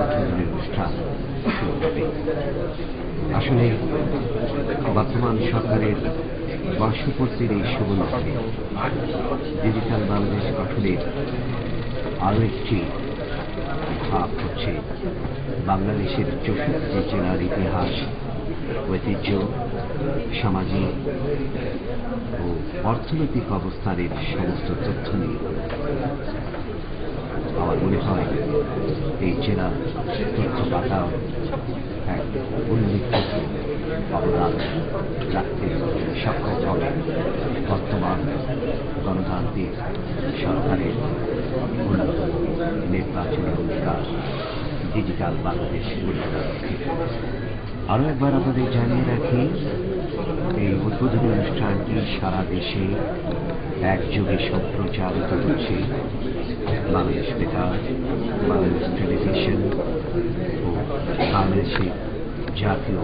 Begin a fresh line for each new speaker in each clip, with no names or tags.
উদ্বোধনী অনুষ্ঠান শুরু হবে। আসলে বর্তমান সরকারের বর্ষপূর্তির এই শুভ লগ্নে ডিজিটাল বাংলাদেশ গঠনের আরও একটি ধাপ হচ্ছে বাংলাদেশের 64 জেলার ইতিহাস, ঐতিহ্য, সামাজিক ও অর্থনৈতিক অবস্থানের সমস্ত তথ্য নিয়ে। আমার মনে হয় এই জেলার তথ্য পাতা এক উল্লেখযোগ্য অবদান রাখতে সক্ষম হবে বর্তমান গণতান্ত্রিক সরকারের অন্যতম নির্বাচনী অধিকার ডিজিটাল বাংলাদেশ গড়ে। আরও একবার আপনাদের জানিয়ে রাখি, এই উদ্বোধনী অনুষ্ঠানটি সারা দেশে একযোগে সম্প্রচারিত হচ্ছে বাংলাদেশ বেতার, বাংলাদেশ টেলিভিশন ও বাংলাদেশের জাতীয়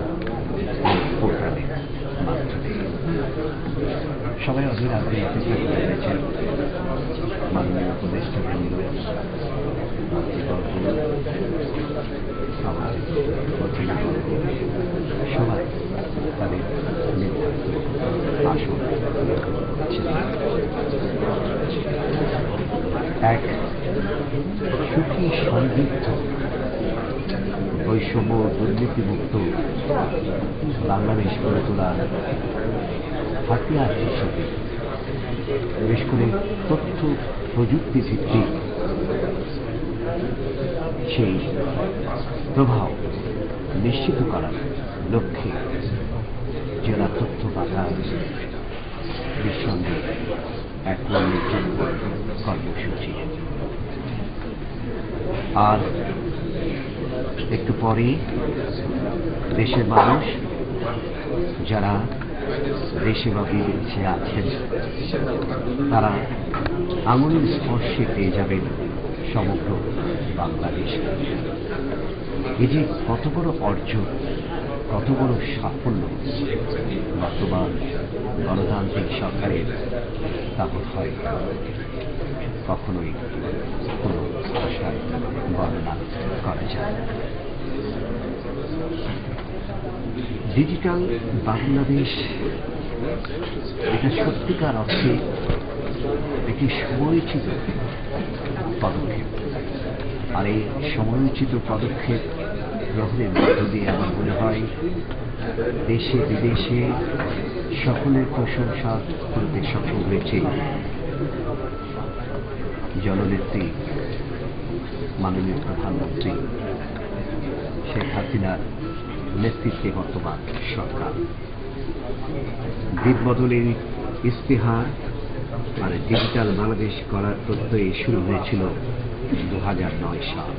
পোর্টালের মাধ্যমে। সবাই অধীর আগ্রহে অপেক্ষা করে রয়েছেন মাননীয় উপদেষ্টা বৃন্দ, মন্ত্রীবর্গ, আমাদের অতিথিবর্গ সবাই তাদের নির্ধারিত আসন করছেন। এক সুখী সমৃদ্ধ বৈষম্য দুর্নীতিমুক্ত বাংলাদেশ গড়ে তোলার হাতিয়ার হিসেবে বিশেষ করে তথ্য প্রযুক্তি ভিত্তিক সেই প্রভাব নিশ্চিত করার লক্ষ্যে জেলা তথ্য পাতা নিঃসন্দেহে এক উল্লেখযোগ্য কর্মসূচি। আর একটু পরে দেশের মানুষ যারা দেশে বা বিদেশে আছেন তারা আঙুলের স্পর্শে পেয়ে যাবেন সমগ্র বাংলাদেশ। এই যে কত বড় অর্জন, কত বড় সাফল্য বর্তমান গণতান্ত্রিক সরকারের, তা হয় কখনোই কোনো ভাষায় বর্ণনা করা যায়। ডিজিটাল বাংলাদেশ এটা সত্যিকার অর্থে একটি সময়োচিত পদক্ষেপ। আর এই সময়োচিত পদক্ষেপ গ্রহণের মধ্য দিয়ে আমার মনে হয় দেশে বিদেশে সকলের প্রশংসা করতে সক্ষম হয়েছে জননেত্রী মাননীয় প্রধানমন্ত্রী শেখ হাসিনার নেতৃত্বে বর্তমান সরকার। দিকবদলের ইস্তেহার আর ডিজিটাল বাংলাদেশ করার প্রত্যয়ে শুরু হয়েছিল 2009 সাল।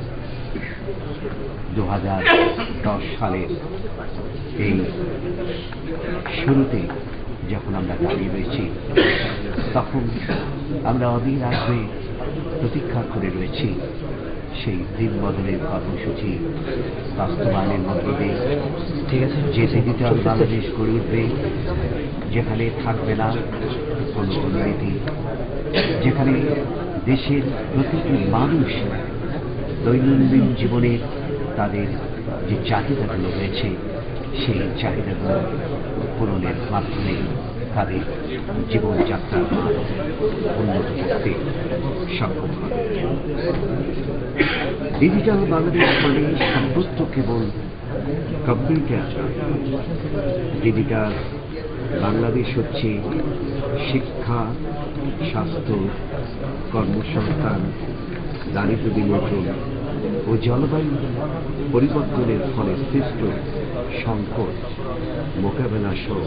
2010 সালের এই শুরুতে যখন আমরা দাঁড়িয়ে রয়েছি, তখন আমরা অধীর আগ্রহে প্রতীক্ষা করে রয়েছি সেই দিকবদলের কর্মসূচি বাস্তবায়নের মধ্য দিয়ে যে ডিজিটাল বাংলাদেশ গড়ে উঠবে, যেখানে থাকবে না কোনো দুর্নীতি, যেখানে দেশের প্রতিটি মানুষ দৈনন্দিন জীবনে তাদের যে চাহিদাগুলো রয়েছে সেই চাহিদাগুলো পূরণের মাধ্যমে তাদের জীবনযাত্রার মান উন্নত করতে সক্ষম হবে। ডিজিটাল বাংলাদেশ মানে সম্পৃক্ত কেবল কম্পিউটার। ডিজিটাল বাংলাদেশ হচ্ছে শিক্ষা, স্বাস্থ্য, কর্মসংস্থান, দারিদ্র্য বিমোচন ও জলবায়ু পরিবর্তনের ফলে সৃষ্ট সংকট মোকাবেলা সহ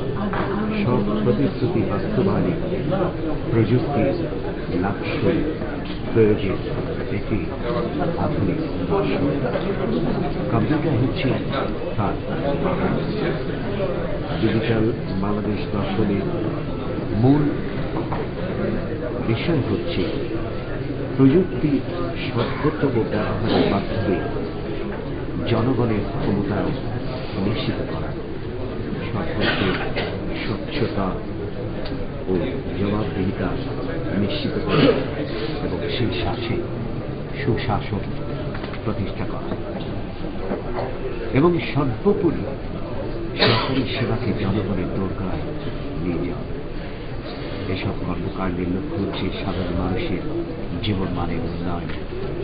সব প্রতিশ্রুতি বাস্তবায়নে প্রযুক্তির লাভসই প্রয়োগের একটি আধুনিক দর্শন। কম্পিউটার হচ্ছে তার ডিজিটাল বাংলাদেশ দর্শনের মূল বিষয় হচ্ছে প্রযুক্তি সর্বোত্তম ব্যবহারের মাধ্যমে জনগণের ক্ষমতায়ন নিশ্চিত করা, সর্বোচ্চ স্বচ্ছতা ও জবাবদিহিতা নিশ্চিত করা এবং সেই সাথে সুশাসন প্রতিষ্ঠা করা। এবং সর্বোপরি সরকারি সেবাকে জনগণের দোরগোড়ায় নিয়ে যাওয়া। এসব কর্মকাণ্ডের লক্ষ্য হচ্ছে সাধারণ মানুষের জীবন মানের উন্নয়ন,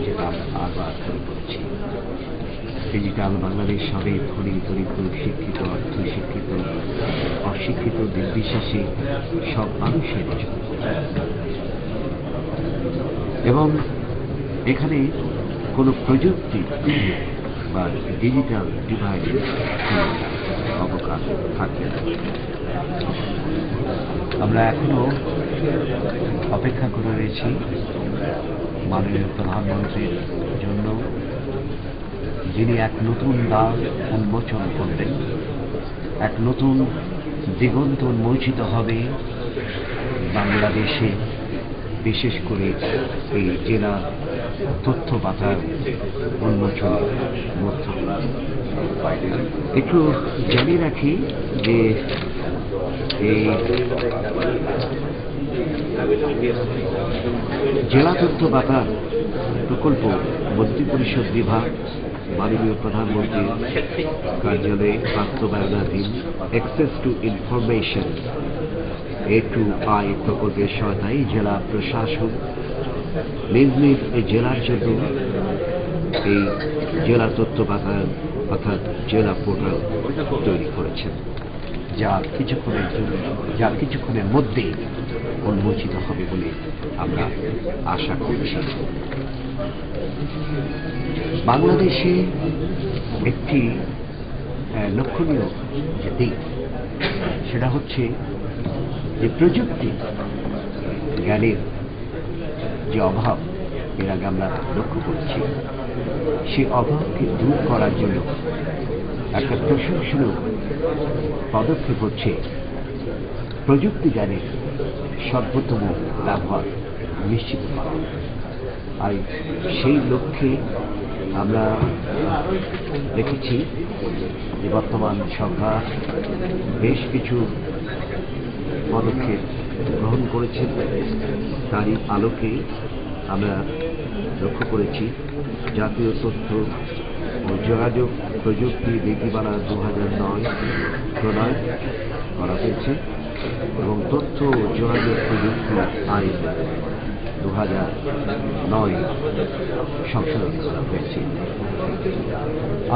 যেটা আমরা বারবার করে বলছি। ডিজিটাল বাংলাদেশ হবে ধনী দরিদ্র, শিক্ষিত অর্ধশিক্ষিত অশিক্ষিত নির্বিশেষে সব মানুষের জন্য, এবং এখানে কোনো প্রযুক্তি বা ডিজিটাল ডিভাইডের অবকাশ থাকবে না। আমরা এখনো অপেক্ষা করে রয়েছি মাননীয় প্রধানমন্ত্রীর জন্য, যিনি এক নতুন দ্বার উন্মোচন করবেন, এক নতুন দিগন্ত উন্মোচিত হবে বাংলাদেশে, বিশেষ করে এই জেলা তথ্য পাতার উন্মোচন মধ্য। একটু জানিয়ে রাখি যে এই জেলা তথ্য পাতার প্রকল্প মন্ত্রিপরিষদ বিভাগ মাননীয় প্রধানমন্ত্রীর কার্যালয়ে বাস্তবায়নাধীন অ্যাক্সেস টু ইনফরমেশন A2I প্রকল্পের সহায়তায় জেলা প্রশাসক নিজ নিজ এই জেলার জন্য এই জেলা তথ্য পাতার অর্থাৎ জেলা পোর্টাল তৈরি করেছেন, যা কিছুক্ষণের মধ্যে উন্মোচিত হবে বলে আমরা আশা করছি। বাংলাদেশে একটি লক্ষণীয় যে দিক, সেটা হচ্ছে যে প্রযুক্তি জ্ঞানের যে অভাব এর আগে আমরা লক্ষ্য করছি, সেই অভাবকে দূর করার জন্য একটা প্রশংসনীয় পদক্ষেপ হচ্ছে প্রযুক্তি জ্ঞানের সর্বোত্তম ব্যবহার নিশ্চিত করা। আর সেই লক্ষ্যে আমরা দেখেছি যে বর্তমান সরকার বেশ কিছু পদক্ষেপ গ্রহণ করেছেন। তারই আলোকে আমরা লক্ষ্য করেছি জাতীয় তথ্য ও যোগাযোগ প্রযুক্তি নীতিমালা 2009 প্রণয়ন করা হয়েছে এবং তথ্য ও যোগাযোগ প্রযুক্তি আইন 2009 সংশোধন করা হয়েছে।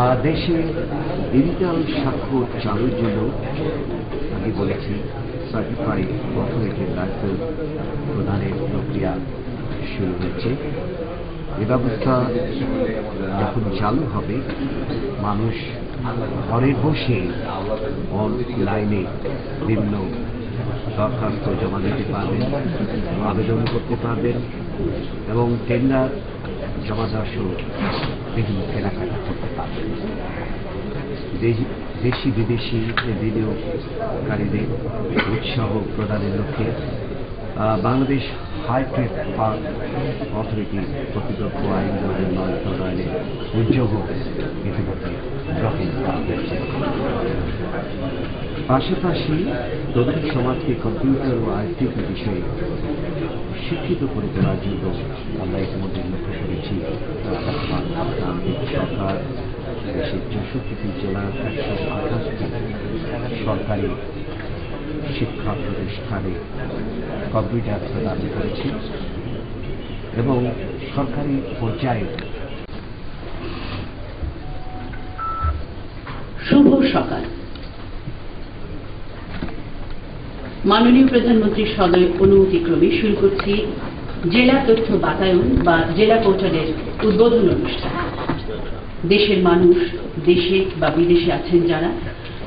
আর দেশে ডিজিটাল স্বাক্ষর চালুর জন্য আমি বলেছি সার্টিফাইড অথরিটির লাইসেন্স প্রদানের প্রক্রিয়া শুরু হয়েছে। এ ব্যবস্থা যখন চালু হবে, মানুষ ঘরে বসে অনলাইনে বিভিন্ন দরখাস্ত জমা দিতে পারবেন, আবেদন করতে পারবেন এবং টেন্ডার জমা দেওয়া সহ বিভিন্ন কেনাকাটা করতে পারবেন। দেশি বিদেশি বিনিয়োগকারীদের উৎসাহ প্রদানের লক্ষ্যে বাংলাদেশ হাইটেক পার্ক অথরিটি কর্তৃপক্ষ আইন 2009 প্রণয়নের উদ্যোগও ইতিমধ্যে গ্রহণ করা হয়েছে। পাশাপাশি তরুণ সমাজকে কম্পিউটার ও আইসিটি বিষয়ে শিক্ষিত করে তোলার জন্য আমরা ইতিমধ্যে লক্ষ্য করেছি সরকার দেশের 64টি জেলার 128টি সরকারি শিক্ষা প্রতিষ্ঠানে কম্পিউটার প্রদান করেছে এবং সরকারি পর্যায়ে।
শুভ সকাল। মাননীয় প্রধানমন্ত্রীর সদয় অনুমতিক্রমে শুরু করছি জেলা তথ্য বাতায়ন বা জেলা পোর্টালের উদ্বোধন অনুষ্ঠান। দেশের মানুষ দেশে বা বিদেশে আছেন যারা,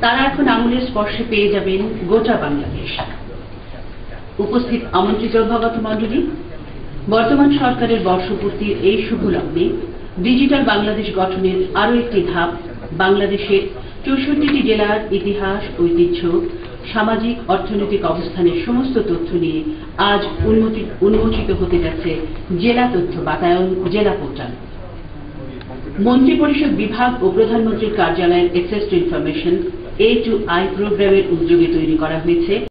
তারা এখন আঙুলের স্পর্শে পেয়ে যাবেন গোটা বাংলাদেশ। উপস্থিত আমন্ত্রিত অভ্যাগত মণ্ডলী, বর্তমান সরকারের বর্ষপূর্তির এই শুভ লগ্নে ডিজিটাল বাংলাদেশ গঠনের আরও একটি ধাপ বাংলাদেশের 64টি জেলার ইতিহাস, ঐতিহ্য, সামাজিক অর্থনৈতিক অবস্থানের সমস্ত তথ্য নিয়ে আজ উন্মোচিত হতে যাচ্ছে জেলা তথ্য বাতায়ন জেলা পোর্টাল। মন্ত্রিপরিষদ বিভাগ ও প্রধানমন্ত্রীর কার্যালয়ের অ্যাক্সেস টু ইনফরমেশন A2I প্রোগ্রামের উদ্যোগে তৈরি করা হয়েছে